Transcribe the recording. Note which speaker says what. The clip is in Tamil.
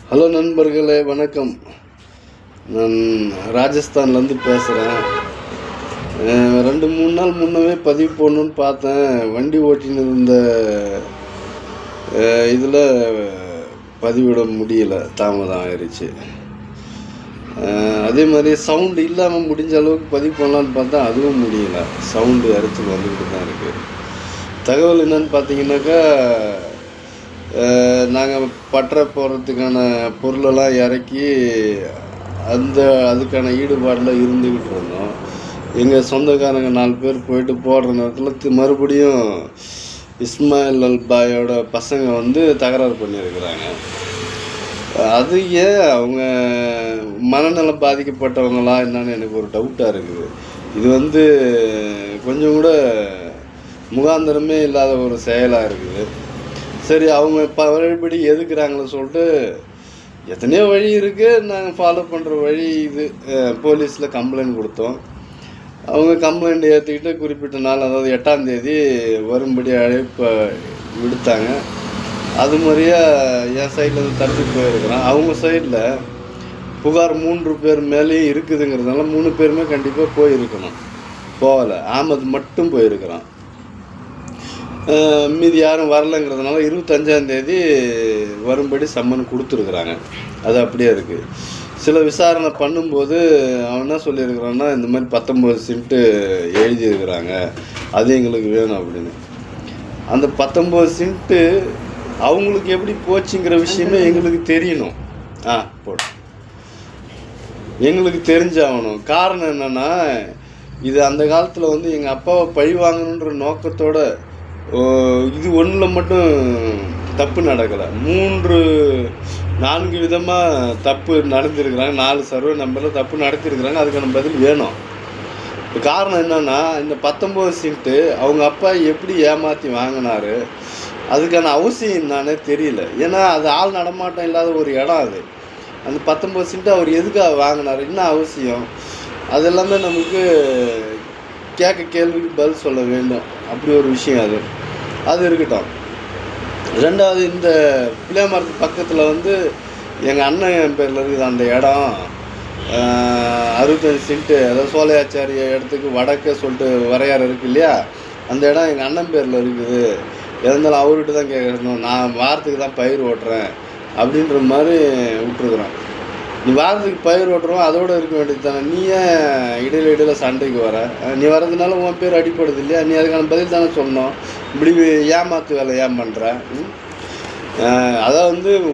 Speaker 1: ஹலோ நண்பர்களே, வணக்கம். நான் ராஜஸ்தான்லேருந்து பேசுகிறேன். 2-3 நாள் முன்னவே பதிவு போடணுன்னு பார்த்தேன். வண்டி ஓட்டின்னு இருந்த இதில் பதிவிட முடியல, தாமதம் ஆயிடுச்சு. அதே மாதிரி சவுண்டு இல்லாமல் முடிஞ்ச அளவுக்கு பதிவு பண்ணலான்னு பார்த்தா அதுவும் முடியல. சவுண்டு அரைச்சல் வந்துக்கிட்டு தான் இருக்குது. தகவல் என்னன்னு பார்த்தீங்கன்னாக்கா, நாங்கள் பற்ற போகிறதுக்கான பொருளெல்லாம் இறக்கி அதுக்கான ஈடுபாடில் இருந்துக்கிட்டு இருந்தோம். எங்கள் சொந்தக்காரங்க 4 பேர் போயிட்டு போடுற நேரத்தில் மறுபடியும் இஸ்மாயில் அல்பாயோட பசங்க வந்து தகராறு பண்ணியிருக்கிறாங்க. அது ஏன் அவங்க மனநலம் பாதிக்கப்பட்டவங்களா என்னன்னு எனக்கு ஒரு டவுட்டாக இருக்குது. இது கொஞ்சம் கூட முகாந்திரமே இல்லாத ஒரு செயலாக இருக்குது. சரி, அவங்க வழிபடி எதுக்குறாங்களோ சொல்லிட்டு எத்தனையோ வழி இருக்குது, நாங்கள் ஃபாலோ பண்ணுற வழி இது. போலீஸில் கம்ப்ளைண்ட் கொடுத்தோம். அவங்க கம்ப்ளைண்ட் ஏற்றிக்கிட்டு குறிப்பிட்ட நாள், அதாவது 8ஆம் தேதி வரும்படி அழைப்பு விடுத்தாங்க. அது மாதிரியே என் சைட்லேருந்து தப்பி போயிருக்கிறான். அவங்க சைடில் புகார் 3 பேர் மேலேயும் இருக்குதுங்கிறதுனால 3 பேருமே கண்டிப்பாக போயிருக்கணும். போகலை, ஆமது மட்டும் போயிருக்கிறான். மீதி யாரும் வரலைங்கிறதுனால 25ஆம் தேதி வரும்படி சம்மன் கொடுத்துருக்குறாங்க. அது அப்படியே இருக்குது. சில விசாரணை பண்ணும்போது அவன் என்ன சொல்லியிருக்கிறான்னா, இந்த மாதிரி 19 சென்ட்டு எழுதியிருக்கிறாங்க, அது எங்களுக்கு வேணும் அப்படின்னு. அந்த 19 சென்ட்டு அவங்களுக்கு எப்படி போச்சுங்கிற விஷயமே எங்களுக்கு தெரியணும். போட்டு எங்களுக்கு தெரிஞ்சாகணும். காரணம் என்னென்னா, இது அந்த காலத்தில் எங்கள் அப்பாவை பழி வாங்கணுன்ற நோக்கத்தோட இது ஒன்றில் மட்டும் தப்பு நடக்கலை, 3-4 விதமாக தப்பு நடந்திருக்கிறாங்க. 4 சர்வே நம்பரில் தப்பு நடத்திருக்கிறாங்க. அதுக்கான பதில் வேணும். காரணம் என்னென்னா, இந்த 19 சென்ட்டு அவங்க அப்பா எப்படி ஏமாற்றி வாங்கினார், அதுக்கான அவசியம் என்னன்னே தெரியல. ஏன்னா அது ஆள் நடமாட்டம் இல்லாத ஒரு இடம். அது அந்த 19 சென்ட்டு அவர் எதுக்காக வாங்கினார், என்ன அவசியம், அது எல்லாமே நமக்கு கேள்விக்கு பதில் சொல்ல வேண்டும். அப்படி ஒரு விஷயம் அது இருக்கட்டும். 2வது, இந்த பிள்ளையாமரத்து பக்கத்தில் எங்கள் அண்ணன் பேரில் இருக்குது அந்த இடம். 65 சென்ட்டு, அதாவது சோலையாச்சாரிய இடத்துக்கு வடக்க சொல்லிட்டு வரையாறு இருக்குது இல்லையா, அந்த இடம் எங்கள் அண்ணன் பேரில் இருக்குது. இருந்தாலும் அவர்கிட்ட தான் கேட்கணும். நான் வாரத்துக்கு தான் பயிர் ஓட்டுறேன் அப்படின்ற மாதிரி விட்டுருக்குறோம். நீ வாரத்துக்கு பயிர் ஓட்டுறோம், அதோடு இருக்க வேண்டியது தானே. நீ ஏன் இடையில சண்டைக்கு வர? நீ வர்றதுனால உன் பேர் அடிப்படுது இல்லையா? நீ அதுக்கான பதில் தானே சொல்லணும். இப்படி ஏமாத்து வேலை ஏன் பண்ணுற? அதான்